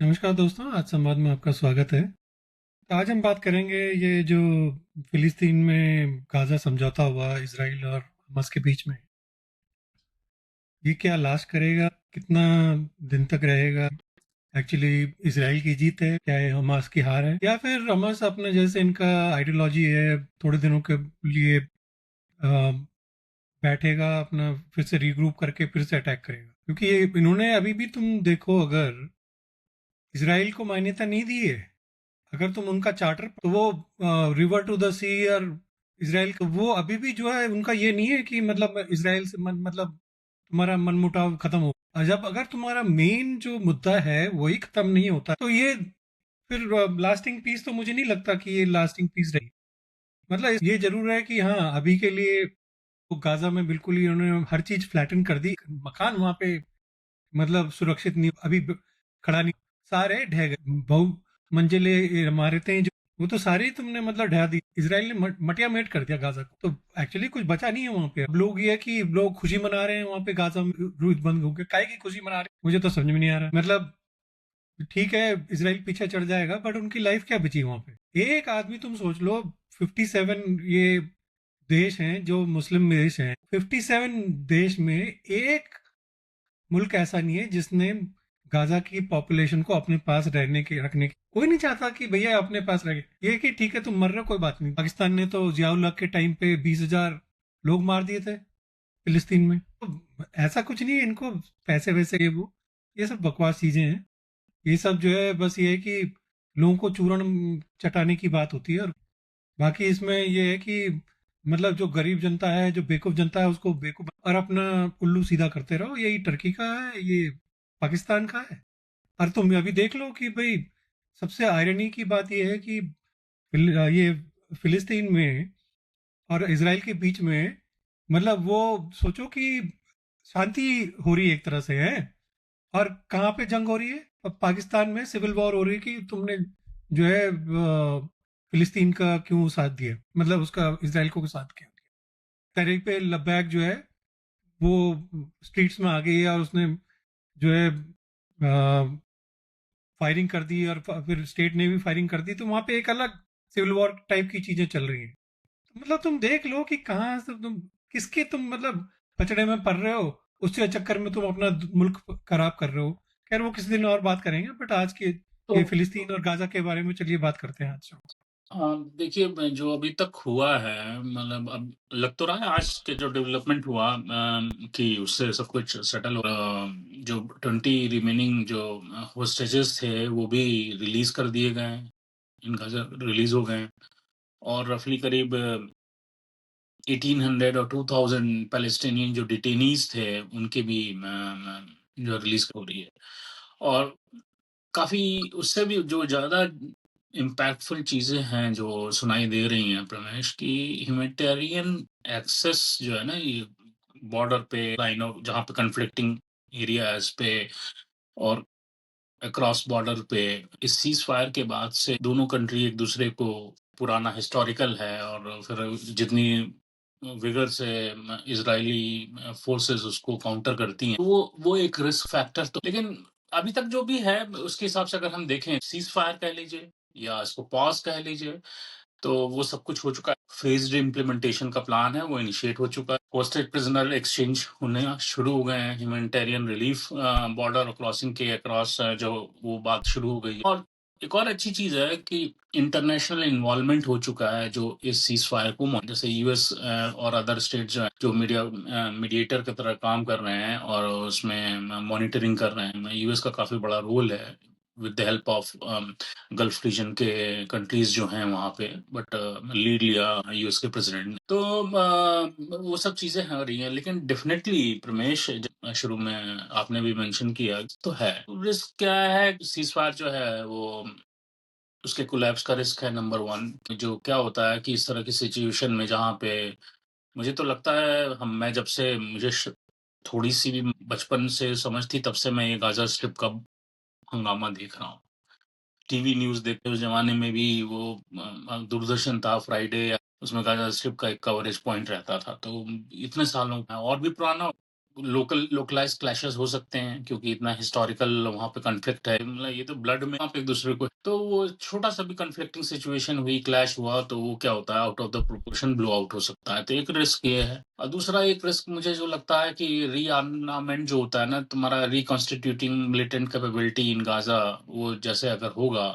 नमस्कार दोस्तों, आज संवाद में आपका स्वागत है। तो आज हम बात करेंगे ये जो फिलिस्तीन में गाजा समझौता हुआ इसराइल और हमास के बीच में, ये क्या लास्ट करेगा, कितना दिन तक रहेगा। एक्चुअली इसराइल की जीत है क्या, ये हमास की हार है, या फिर हमास अपने जैसे इनका आइडियोलॉजी है, थोड़े दिनों के लिए बैठेगा अपना, फिर से रीग्रुप करके फिर से अटैक करेगा। क्योंकि ये इन्होंने अभी भी, तुम देखो, अगर इसराइल को मान्यता नहीं दी है, अगर तुम उनका चार्टर तो वो रिवर टू द सी और इसराइल का, वो अभी भी जो है उनका ये नहीं है कि मतलब इसराइल से मतलब तुम्हारा मनमुटाव खत्म हो। और जब अगर तुम्हारा मेन जो मुद्दा है वही खत्म नहीं होता तो ये फिर लास्टिंग पीस तो मुझे नहीं लगता कि ये लास्टिंग पीस रही। मतलब ये जरूर है कि हाँ, अभी के लिए वो गाजा में बिल्कुल ही उन्होंने हर चीज फ्लैटन कर दी। मकान वहां पे मतलब सुरक्षित नहीं, अभी खड़ा नहीं, सारे ढह गए। बहु मंजिले इमारतें जो, वो तो सारी तुमने मतलब ढहा दी। इसराइल ने मटिया मेट कर दिया गाजा को, तो एक्चुअली कुछ बचा नहीं है वहां पे। अब लोग ये है कि लोग खुशी मना रहे हैं वहां पे गाजा में रूज बंद हो गया, काहे की खुशी मना रहे हैं मुझे तो समझ में नहीं आ रहा। मतलब ठीक है, इसराइल पीछे चढ़ जाएगा, बट उनकी लाइफ क्या बची वहां पे। एक आदमी, तुम सोच लो, 57 ये देश हैं जो मुस्लिम देश हैं, 57 देश में एक मुल्क ऐसा नहीं है जिसने गाजा की पॉपुलेशन को अपने पास रहने के रखने की, कोई नहीं चाहता कि भैया अपने पास रहे। ये कि ठीक है तुम मर रहे हो, कोई बात नहीं। पाकिस्तान ने तो जियाउल हक के टाइम पे 20,000 लोग मार दिए थे फिलिस्तीन में। तो ऐसा कुछ नहीं है इनको, पैसे वैसे ये सब बकवास चीजें हैं। ये सब जो है बस ये है कि लोगों को चूरण चटाने की बात होती है। और बाकी इसमें ये है कि मतलब जो गरीब जनता है, जो बेवकूफ जनता है, उसको बेवकूफ और अपना उल्लू सीधा करते रहो। यही टर्की का है, ये पाकिस्तान का है। और तुम अभी देख लो कि भाई, सबसे आयरनी की बात यह है कि ये फिलिस्तीन में और इसराइल के बीच में, मतलब वो सोचो कि शांति हो रही है एक तरह से है, और कहाँ पे जंग हो रही है। अब पाकिस्तान में सिविल वॉर हो रही है कि तुमने जो है फिलिस्तीन का क्यों साथ दिया, मतलब उसका इसराइल को साथ किया। तहरीक पे लब्बैक जो है वो स्ट्रीट्स में आ गई है, और उसने जो है फायरिंग कर दी, और फिर स्टेट ने भी फायरिंग कर दी, तो वहां पे एक अलग सिविल वॉर टाइप की चीजें चल रही हैं। तो मतलब तुम देख लो कि कहाँ से तुम, किसके तुम मतलब पचड़े में पड़ रहे हो, उसके चक्कर में तुम अपना मुल्क खराब कर रहे हो। खैर वो किसी दिन और बात करेंगे, बट आज के तो ये फिलिस्तीन और गाजा के बारे में चलिए बात करते हैं आज। देखिए जो अभी तक हुआ है मतलब अब लग तो रहा है आज के जो डेवलपमेंट हुआ कि उससे सब कुछ सेटल हो। जो 20 रिमेनिंग जो होस्टेजेस थे वो भी रिलीज कर दिए गए हैं, इनका रिलीज हो गए हैं। और रफली करीब 1800 और 2000 पैलेस्टीनियन जो डिटेनीज थे उनके भी जो रिलीज हो रही है। और काफ़ी उससे भी जो ज़्यादा इम्पैक्टफुल चीज़ें हैं जो सुनाई दे रही हैं प्रमेश, कि ह्यूमैनिटेरियन एक्सेस जो है ना, ये बॉर्डर पे लाइन ऑफ जहाँ पे कन्फ्लिक्टिंग एरियाज़ पे और अक्रॉस बॉर्डर पे, इस सीज़ फायर के बाद से दोनों कंट्री एक-दूसरे को पुराना हिस्टोरिकल है। और फिर जितनी विगर से इज़राइली फ़ोर्सेस उसको काउंटर करती हैं, तो वो एक रिस्क फैक्टर तो, लेकिन अभी तक जो भी है उसके हिसाब से अगर हम देखें, सीज़ फायर कह लीजिए या इसको पॉज़ कह लीजिए, तो वो सब कुछ हो चुका है। फेज़्ड इम्प्लीमेंटेशन का प्लान है, वो इनिशिएट हो चुका है। होस्टेज प्रिज़नर एक्सचेंज होने शुरू हो गए हैं। ह्यूमैनिटेरियन रिलीफ बॉर्डर क्रॉसिंग के अक्रॉस जो वो बात शुरू हो गई है। और एक और अच्छी चीज़ है कि इंटरनेशनल इन्वॉल्वमेंट हो चुका है जो इस सीज़फायर को जैसे यूएस और अदर स्टेट जो हैं, जो मीडिएटर की तरह काम कर रहे हैं और उसमें मॉनिटरिंग कर रहे हैं। यूएस का काफ़ी बड़ा रोल है with the help of Gulf region के कंट्रीज जो हैं वहाँ पे। बट लीड लिया यूएस के प्रेसिडेंट ने। तो वो सब चीज़ें हो रही हैं, लेकिन डेफिनेटली प्रमेश, शुरू में आपने भी मेंशन किया तो है, रिस्क क्या है, सीज फायर जो है वो उसके कोलैप्स का रिस्क है नंबर वन। जो क्या होता है कि इस तरह की सिचुएशन में जहाँ पे मुझे तो लगता है, हम मैं जब से मुझे थोड़ी सी भी बचपन से समझ थी तब से मैं ये गाजा स्ट्रिप का हंगामा देख रहा हूँ। टीवी न्यूज़ देखते उस ज़माने में भी वो दूरदर्शन था फ्राइडे, उसमें गाज़ा स्ट्रिप का एक कवरेज पॉइंट रहता था। तो इतने सालों में और भी पुराना लोकलाइज़ क्लैशेस हो सकते हैं क्योंकि इतना हिस्टोरिकल वहाँ पे कॉन्फ्लिक्ट है। मतलब ये तो ब्लड में आप एक-दूसरे को तो वो छोटा-सा भी कॉन्फ्लिक्टिंग सिचुएशन हुई, क्लैश हुआ तो वो क्या होता है out of the proportion blow out हो सकता है। तो एक रिस्क ये है और दूसरा एक रिस्क मुझे जो लगता है कि रीआर्मामेंट जो होता है ना, तुम्हारा रिकॉन्स्टिट्यूटिंग मिलिटेंट कैपेबिलिटी इन गाज़ा वो जैसे अगर होगा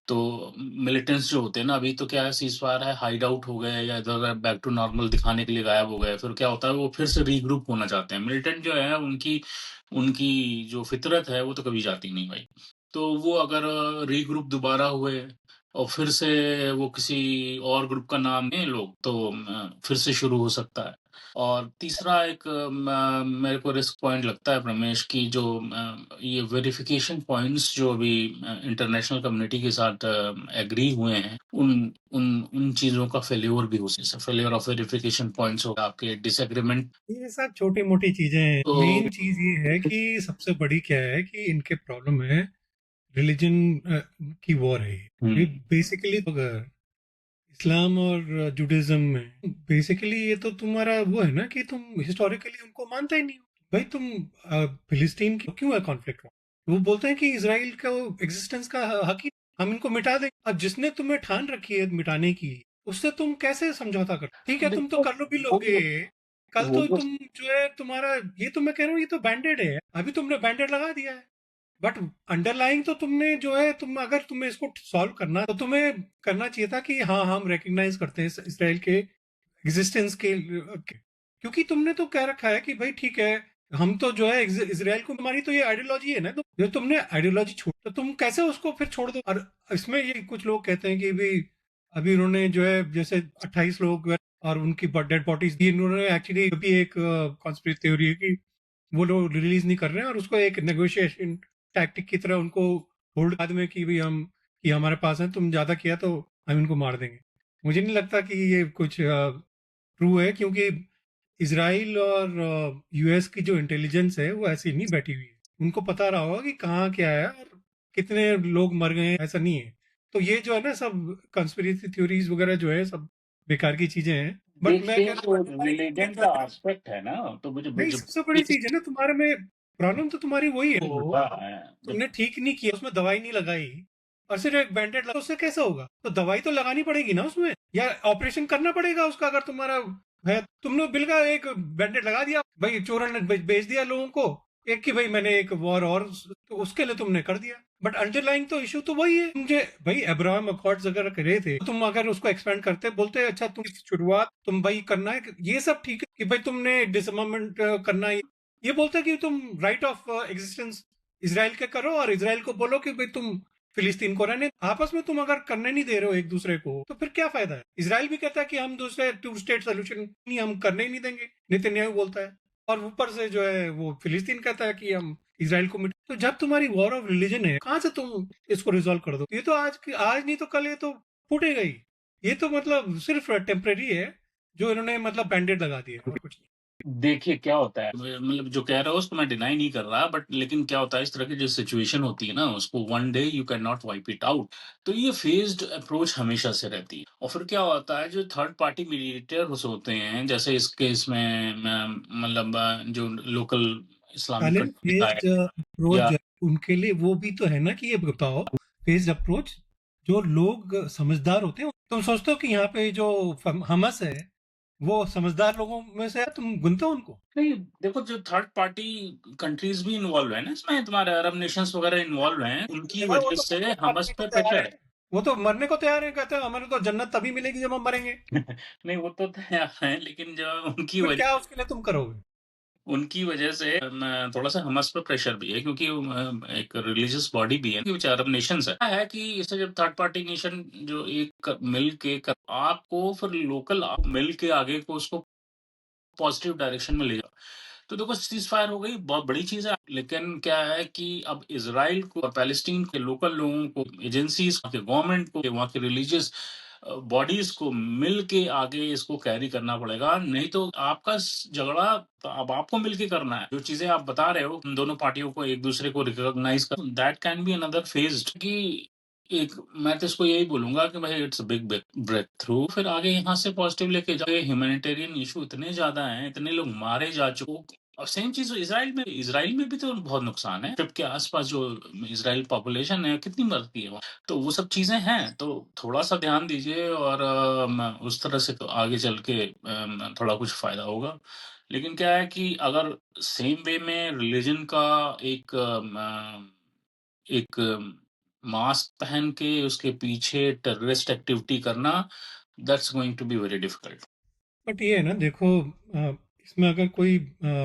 तो मिलिटेंट्स जो होते हैं ना अभी तो क्या है सीज़फायर है, हाइड आउट हो गए या इधर बैक टू नॉर्मल दिखाने के लिए गायब हो गए। फिर क्या होता है वो फिर से रीग्रुप होना चाहते हैं। मिलिटेंट जो है उनकी उनकी जो फितरत है वो तो कभी जाती नहीं भाई। तो वो अगर रीग्रुप दोबारा हुए और फिर से वो किसी और ग्रुप का नाम लें लोग तो फिर से शुरू हो सकता है। और तीसरा एक मेरे को रिस्क पॉइंट लगता है रमेश की जो ये वेरिफिकेशन पॉइंट्स जो अभी इंटरनेशनल कम्युनिटी के साथ एग्री हुए हैं उन उन उन चीज़ों का फेल्योर भी हो सकता है। फेल्योर ऑफ वेरिफिकेशन पॉइंट्स होगा आपके डिसएग्रीमेंट ये सब छोटी-मोटी चीजें हैं। तो मेन चीज ये है कि सबसे बड़ी क्या है कि इनके प्रॉब्लम है रिलीजन की वॉर है ये बेसिकली अगर इस्लाम और जुडिज्म में बेसिकली ये तो तुम्हारा वो है ना कि तुम हिस्टोरिकली उनको मानते ही नहीं हो भाई तुम फिलिस्तीन की क्यों है कॉन्फ्लिक्ट वो बोलते हैं कि इसराइल का एग्जिस्टेंस का हक ही हम इनको मिटा दें अब जिसने तुम्हें ठान रखी है मिटाने की उससे तुम कैसे समझौता कर ठीक है तुम तो देखो कर लो भी लोगे कल वो तो तो तुम जो है तुम्हारा ये तो मैं कह रहा हूँ ये तो बैंडेड है अभी तुमने बैंडेड लगा दिया है बट अंडरलाइंग तो तुमने जो है तुम अगर तुम्हें इसको सॉल्व करना तो तुम्हें करना चाहिए था कि हाँ हम रिकग्नाइज करते हैं इसराइल के एग्जिस्टेंस क्योंकि तुमने तो कह रखा है कि भाई ठीक है हम तो जो है इसराइल को हमारी तो ये आइडियोलॉजी है ना तो जो तुमने आइडियोलॉजी छोड़ तो तुम कैसे उसको फिर छोड़ दो और इसमें ये कुछ लोग कहते हैं कि भाई अभी उन्होंने जो है जैसे 28 लोग और उनकी डेड बॉडीज इन्होंने एक्चुअली अभी एक कॉन्स्पिरेसी थ्योरी है कि वो लोग रिलीज नहीं कर रहे हैं और उसको एक नेगोशिएशन टैक्टिक की तरह उनको होल्ड बाद में कि भाई हम कि हमारे पास है तुम ज्यादा किया तो हम इनको मार देंगे मुझे नहीं लगता कि ये कुछ ट्रू है क्योंकि इसराइल और यूएस की जो इंटेलिजेंस है वो ऐसी नहीं बैठी हुई है उनको पता रहा होगा कि कहाँ क्या है और कितने लोग मर गए हैं ऐसा नहीं है तो ये जो है ना सब कंस्पिरेसी थ्योरीज वगैरह जो है सब बेकार की चीजें हैं बट मैं देखिए कह रहा वो हूँ रिलीजन का एस्पेक्ट है ना तो मुझे नहीं मुझे सबसे बड़ी चीज है ना तुम्हारे में प्रॉब्लम तो तुम्हारी वही है वो होता है जब तुमने ठीक नहीं किया उसमें दवाई नहीं लगाई और सिर्फ एक बैंडेड लगा उससे कैसे होगा तो दवाई तो लगानी पड़ेगी ना उसमें या ऑपरेशन करना पड़ेगा उसका अगर तुम्हारा है तुमने बिल का एक बैंडेड लगा दिया भाई चोरन ने बेच दिया लोगों को एक कि भाई मैंने एक वॉर और तो उसके लिए तुमने कर दिया बट अंडरलाइंग तो इशू तो वही है मुझे भाई अब्राहम अकॉर्ड्स अगर करे थे तुम अगर उसको एक्सपेंड करते बोलते अच्छा तुम शुरुआत तुम भाई करना है ये सब ठीक है कि भाई तुमने डिसमेंट करना है ये बोलते कि तुम राइट ऑफ एग्जिस्टेंस इसराइल के करो और इसराइल को बोलो कि भाई तुम फिलिस्तीन को रहने आपस में तुम अगर करने नहीं दे रहे हो एक दूसरे को तो फिर क्या फायदा है इसराइल भी कहता है कि हम दूसरे टू स्टेट सोल्यूशन नहीं हम करने ही नहीं देंगे नेतन्याहू बोलता है और ऊपर से जो है वो फिलिस्तीन कहता है कि हम इसराइल को मिट तो जब तुम्हारी वॉर ऑफ रिलीजन है कहां से तुम इसको रिजोल्व कर दो ये तो आज नहीं तो कल ये तो फूटेगा ही ये तो मतलब सिर्फ टेम्परेरी है जो इन्होंने मतलब बैंडेड लगा दिया और कुछ नहीं देखिए क्या होता है मतलब जो कह रहे हो उसको मैं डिनाई नहीं कर रहा बट लेकिन क्या होता है इस तरह की जो सिचुएशन होती है ना उसको one day you can not wipe it out तो ये फेज्ड अप्रोच हमेशा से रहती है और फिर क्या होता है जो थर्ड पार्टी मीडिएटर्स होते हैं जैसे इस केस में मतलब जो लोकल इस्लामिक पहले कंट्री का है फेज्ड अप्रोच या जो है, उनके लिए वो भी तो है ना कि ये बताओ फेज्ड अप्रोच जो लोग समझदार होते हैं तुम सोचते हो कि यहाँ पे जो हमस है वो समझदार लोगों में से है तुम गिनते हो उनको नहीं देखो जो थर्ड पार्टी कंट्रीज भी इन्वॉल्व है ना इसमें तुम्हारे अरब नेशंस वगैरह इन्वॉल्व हैं उनकी भाई वो वजह तो से हमस मरने को पे तैयार प्रेशर है है वो तो मरने को तैयार है कहते हैं हमें तो जन्नत तभी मिलेगी जब हम मरेंगे नहीं वो तो तैयार है लेकिन जो उनकी फिर क्या वजह उसके लिए तुम करोगे उनकी वजह से थोड़ा-सा हमास पे प्रेशर भी है क्योंकि एक रिलीजियस बॉडी भी है कि which अरब नेशंस है। क्या है कि इसे जब थर्ड पार्टी नेशन जो एक मिल के आपको फिर लोकल आप मिल के आगे को उसको पॉजिटिव डायरेक्शन में ले जाओ। तो देखो सीज़ फायर हो गई, बहुत बड़ी चीज़ है। लेकिन क्या है कि अब इज़राइल को और पैलेस्टीन के लोकल लोगों को, एजेंसीज़, वहाँ के गवर्नमेंट को, वहाँ के रिलीजियस बॉडीज़ को मिल के आगे इसको कैरी करना पड़ेगा। नहीं तो आपका झगड़ा तो अब आपको मिल के करना है। जो चीज़ें आप बता रहे हो, उन दोनों पार्टियों को एक-दूसरे को रिकॉग्नाइज़ कर that can be another phase कि एक मैं तो इसको यही बोलूँगा कि भाई it's a big breakthrough फिर आगे यहाँ से पॉजिटिव लेके जाओ। ह्यूमैनिटेरियन इश्यू इतने ज़्यादा हैं, इतने लोग मारे जा चुके और सेम चीज़ इज़राइल में भी तो बहुत नुकसान है। ट्रिप के आस-पास जो इज़राइल पॉपुलेशन है, कितनी मरती है वहाँ। तो वो सब चीज़ें हैं, तो थोड़ा-सा ध्यान दीजिए और उस तरह से तो आगे चल के थोड़ा कुछ फ़ायदा होगा। लेकिन क्या है कि अगर सेम वे में रिलिजन का एक एक मास्क पहन के उसके पीछे टेररिस्ट एक्टिविटी करना, that's going to be very difficult. But ये है ना, देखो, इसमें अगर कोई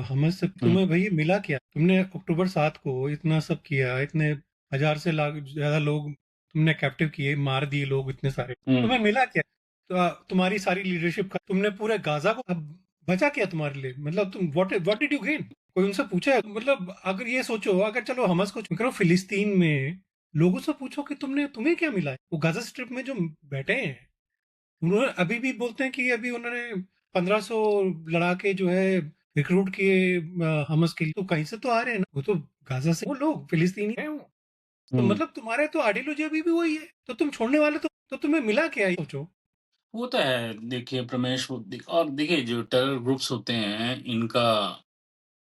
हमस से हुँ, तुम्हें भाई मिला क्या? तुमने अक्टूबर 7 को इतना सब किया, इतने हजार से लाख ज्यादा लोग तुमने कैप्टिव किए, मार दिए लोग इतने सारे, हुँ, तुम्हें मिला क्या? तो, तुम्हारी सारी लीडरशिप का तुमने पूरे गाजा को अब बचा क्या तुम्हारे लिए? मतलब तुम व्हाट डिड यू गेन? कोई उनसे पूछा है? मतलब अगर ये सोचो, अगर चलो हमस को करो, फिलिस्तीन में लोगों से पूछो कि तुम्हें क्या मिला है? वो गाजा स्ट्रिप में जो बैठे हैं, उन्होंने अभी भी बोलते हैं कि अभी उन्होंने 1500 लड़ाके जो है रिक्रूट किए हमस के लिए। तो कहीं से तो आ रहे हैं ना, वो तो गाजा से, वो लोग फिलिस्तीनी है वो। तो हुँ। मतलब तुम्हारे तो आइडियोलॉजी अभी भी वही है, तो तुम छोड़ने वाले तो तुम्हें मिला क्या, ये सोचो। वो तो है, देखिए प्रमेश, वो और देखिए जो टेरर ग्रुप्स होते हैं, इनका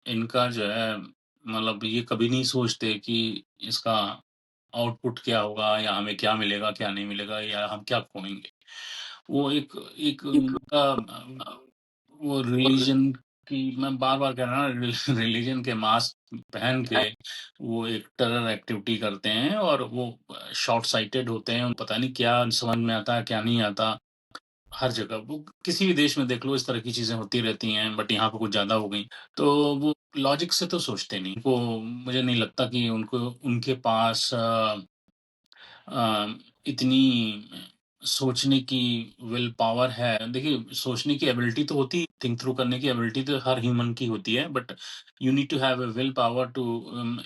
इनका जो है मतलब ये कभी नहीं सोचते कि इसका आउटपुट क्या होगा या हमें क्या मिलेगा, क्या नहीं मिलेगा या हम क्या खोएँगे। वो एक एक उनका वो रिलीजन की, मैं बार-बार कह रहा हूँ ना, रिलीजन के मास्क पहन के वो एक टेरर एक्टिविटी करते हैं और वो शॉर्ट साइटेड होते हैं, पता नहीं क्या समझ में आता है, क्या नहीं आता। हर जगह वो किसी भी देश में देख लो इस तरह की चीज़ें होती रहती हैं, बट यहाँ पे कुछ ज़्यादा हो गई। तो वो लॉजिक से तो सोचते नहीं। वो मुझे नहीं लगता कि उनको उनके पास इतनी सोचने की विल पावर है। देखिए सोचने की एबिलिटी तो होती है, थिंक थ्रू करने की एबिलिटी तो हर ह्यूमन की होती है, but you need to have a willpower to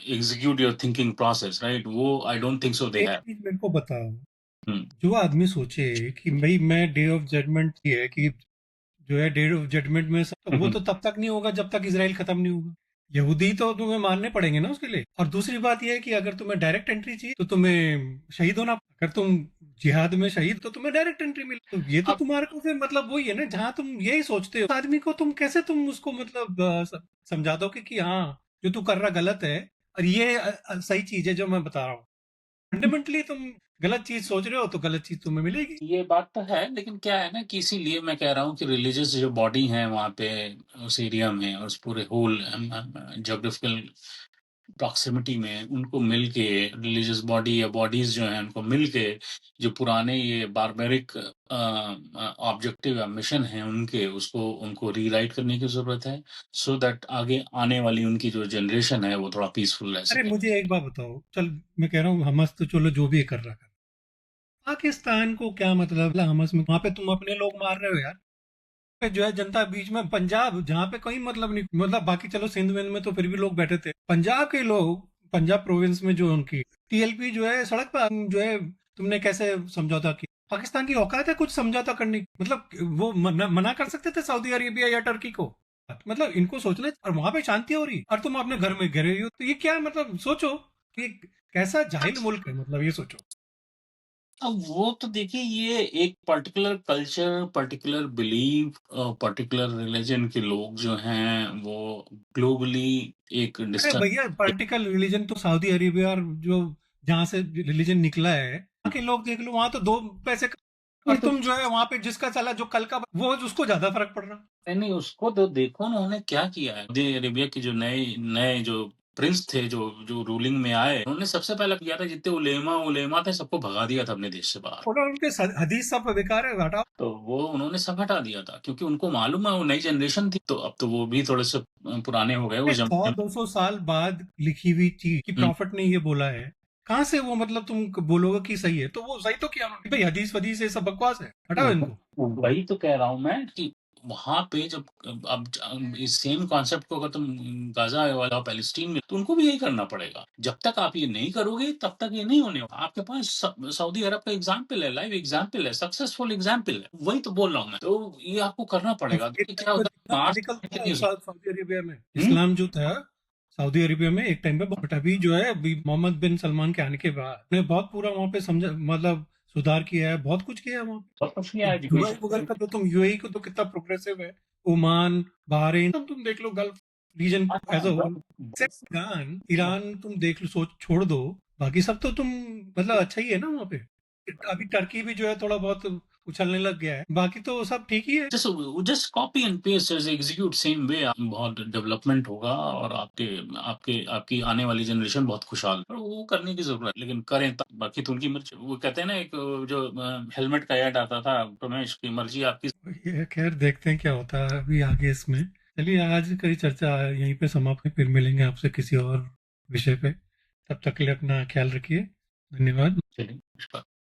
execute your thinking process, right? वो आई डोंट थिंक सो दे एक हैव। चीज मेरे को बताओ, हुँ, जो आदमी सोचे कि भाई मैं डे ऑफ जजमेंट ये है कि जो है डे ऑफ जजमेंट में हुँ, वो हुँ। तो तब तक नहीं होगा जब तक इसराइल खत्म नहीं होगा। यहूदी तो तुम्हें मानने पड़ेंगे ना उसके लिए। और दूसरी बात यह है कि अगर तुम्हें डायरेक्ट एंट्री चाहिए तो तुम्हें शहीद होना, अगर तुम जिहाद में शहीद तो तुम्हें डायरेक्ट एंट्री मिले। तो ये तो अब तुम्हारे को फिर मतलब वही है ना, जहां तुम यही सोचते हो आदमी को, तुम कैसे तुम उसको मतलब समझा दो कि हाँ, जो तू कर रहा गलत है और ये सही चीज है जो मैं बता रहा हूँ। फंडामेंटली तुम गलत चीज सोच रहे हो तो गलत चीज तुम्हें मिलेगी। ये बात तो है, लेकिन क्या है ना कि इसीलिए मैं कह रहा हूँ कि रिलीजियस जो बॉडी है वहाँ पे, उस एरिया में, और उस पूरे होल ज्योग्राफिकल प्रॉक्सिमिटी में उनको मिल के, रिलीजियस बॉडी या बॉडीज जो हैं उनको मिल के, जो पुराने ये बारबेरिक ऑब्जेक्टिव या मिशन हैं उनके, उसको उनको रीराइट करने की ज़रूरत है, सो दैट आगे आने वाली उनकी जो जनरेशन है वो थोड़ा पीसफुल रह अरे सके। मुझे एक बात बताओ, चल मैं कह रहा हूँ हमस तो चलो जो भी कर रहा है, पाकिस्तान को क्या मतलब है हमस में? वहां पे तुम अपने लोग मार रहे हो यार। पे जो है जनता बीच में, पंजाब जहाँ पे कोई मतलब नहीं, मतलब बाकी चलो सिंध विंध में तो फिर भी लोग बैठे थे, पंजाब के लोग, पंजाब प्रोविंस में जो उनकी टीएलपी जो है सड़क पर जो है, तुमने कैसे समझौता किया? पाकिस्तान की औकात है कुछ समझौता करने की? मतलब वो मना कर सकते थे सऊदी अरेबिया या टर्की को? मतलब इनको सोचना, और वहां पे शांति हो रही और तुम अपने घर में घिरे हुए हो, तो ये क्या मतलब? सोचो कि कैसा जाहिल मुल्क है, मतलब ये सोचो। अब वो तो देखिए, ये एक particular culture, particular believe, particular religion के लोग जो हैं वो ग्लोबली एक अरे डिस्टेंस। भैया, पॉलिटिकल रिलीजन तो सऊदी अरेबिया और जो जहां से रिलीजन निकला है, वहाँ के लोग देख लो, वहां तो दो पैसे और तुम जो है वहां पे जिसका चला जो कल का वो उसको ज्यादा फर्क पड़ रहा। नहीं, नहीं, उसको तो देखो ना उन्होंने क्या किया है। सऊदी अरेबिया के जो नए नए जो प्रिंस थे, जो जो रूलिंग में आए, उन्होंने सबसे पहले किया था, जितने उलेमा उलेमा थे सबको भगा दिया था अपने देश से बाहर। और उनके हदीस सब बेकार है, हटाओ। तो वो उन्होंने सब हटा दिया था क्योंकि उनको मालूम है वो नई जनरेशन थी। तो अब तो वो भी थोड़े से पुराने हो गए, वो जम 100-200 साल बाद लिखी हुई चीज कि हुँ। प्रॉफिट ने ये बोला है, कहाँ से वो मतलब तुम बोलोगे कि सही है? तो वो सही तो किया उन्होंने, भाई हदीस वदीस ये सब बकवास है, हटाओ इनको। वही तो कह रहा हूँ मैं कि वहाँ पे जब अब इस सेम कॉन्सेप्ट को अगर तुम गाज़ा वाला पैलेस्टीन में, तो उनको भी यही करना पड़ेगा। जब तक आप ये नहीं करोगे तब तक ये नहीं होने वाला। आपके पास सऊदी अरब का एग्ज़ाम्पल है, लाइव एग्ज़ाम्पल है, सक्सेसफुल एग्ज़ाम्पल है। वही तो बोल रहा हूँ मैं। तो ये आपको करना पड़ेगा। एक देखिए क्या टाइम पे होता जितना है, मार्स रेडिकल था कितनी सऊदी अरेबिया में, हुँ? इस्लाम जो था सऊदी अरेबिया में एक टाइम पे, बट अभी जो है, अभी मोहम्मद बिन सलमान के आने के बाद ने बहुत पूरा वहाँ पे समझा, मतलब सुधार किया है, बहुत कुछ किया है वहाँ बहुत कुछ पे। किया दुबई वगैरह एजुकेशन। का तो तुम यूएई को तो कितना प्रोग्रेसिव है, ओमान, बहरीन, तुम देख लो, gulf region as a whole. बहुत ईरान ईरान तुम देख लो, सोच छोड़ दो, बाकी सब तो तुम मतलब अच्छा ही है ना वहाँ पे। अभी टर्की भी जो है थोड़ा बहुत उछलने लग गया है, बाकी तो सब ठीक ही है। जस्ट कॉपी एंड पेस्ट, जैसे एग्जीक्यूट सेम वे, बहुत डेवलपमेंट होगा और आपके आपके आपकी आने वाली जनरेशन बहुत खुशहाल, और वो करने की जरूरत है, लेकिन करें तब, बाकी तो उनकी मर्जी। वो कहते हैं ना, एक जो हेलमेट का ऐड आता था, रमेश की मर्जी आपकी। ये खैर देखते हैं क्या होता है अभी आगे इसमें। चलिए आज की चर्चा यहीं पे समाप्त है, फिर मिलेंगे आपसे किसी और विषय पे। तब तक के लिए अपना ख्याल रखिए। धन्यवाद। चलिए, नमस्कार।